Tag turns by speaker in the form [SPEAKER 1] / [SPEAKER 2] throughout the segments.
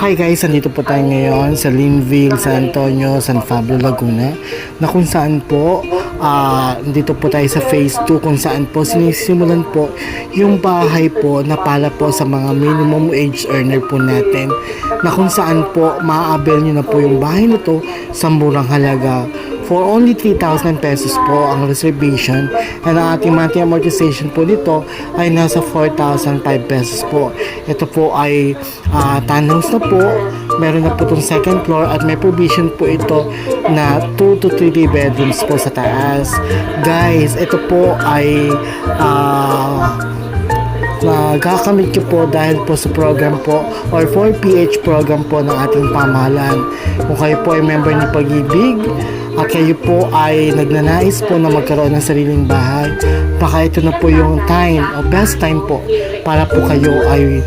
[SPEAKER 1] Hi guys, andito po tayo ngayon sa Linville, San Antonio, San Pablo, Laguna, na kung saan po dito po tayo sa phase 2 kung saan po sinisimulan po yung bahay po na para po sa mga minimum wage earner po natin, na kung saan po maaabel nyo na po yung bahay na to sa murang halaga. For only 3,000 pesos po ang reservation, and ang ating monthly amortization po nito ay nasa 4,005 pesos po. Ito po ay townhouse na po, meron na po itong second floor at may provision po ito na 2 to 3 bedrooms po sa taas. Guys, ito po ay gagamit ko po dahil po sa program po or 4PH program po ng ating pamahalaan. Kung kayo po ay member ni Pag-ibig at kayo po ay nagnanais po na magkaroon ng sariling bahay, baka ito na po yung time o best time po para po kayo ay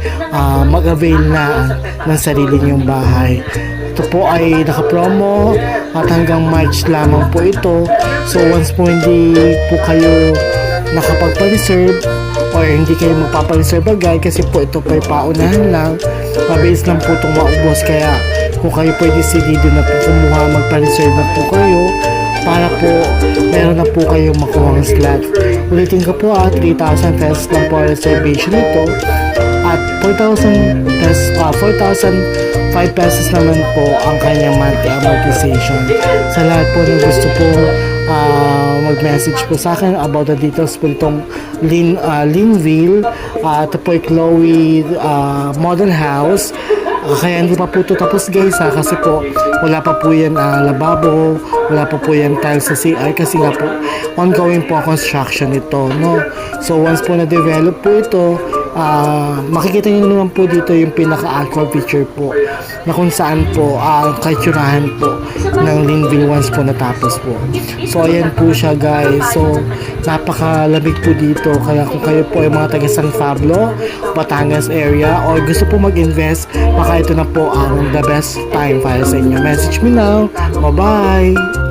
[SPEAKER 1] mag-avail na ng sarili niyong bahay. Ito po ay naka-promo at hanggang March lamang po ito. So once po hindi po kayo nakapagpa-reserve or hindi kayo magpapa-reserve agad, kasi po ito po ay paunahan lang, mabilis lang po itong maubos. Kaya kung kayo po ay decidido na po kumuha, magpa-reserve na po kayo para po meron na po kayong makuha ng slot. Ulitin ko po 3,000 pesos lang po reservation ito at 4,000 pesos, 4,005 pesos naman po ang kanyang monthly amortization. Sa lahat po na gusto po mag-message po sa akin about the details po itong Linville. Ito po ay Chloe Model House. Kaya hindi pa po ito tapos guys kasi po wala pa po yan lababo, wala pa po yan tiles sa CR kasi nga po ongoing po construction ito, no? So once po na-develop po ito, makikita nyo naman po dito yung pinaka-anchor feature po na kung saan po kaitsurahan po ng Linville once po natapos po. So ayan po siya guys. So napakalamig po dito, kaya kung kayo po ay mga taga San Pablo, Batangas area or gusto po mag-invest, baka ito na po ang the best time para sa inyo. Message me now. Bye bye.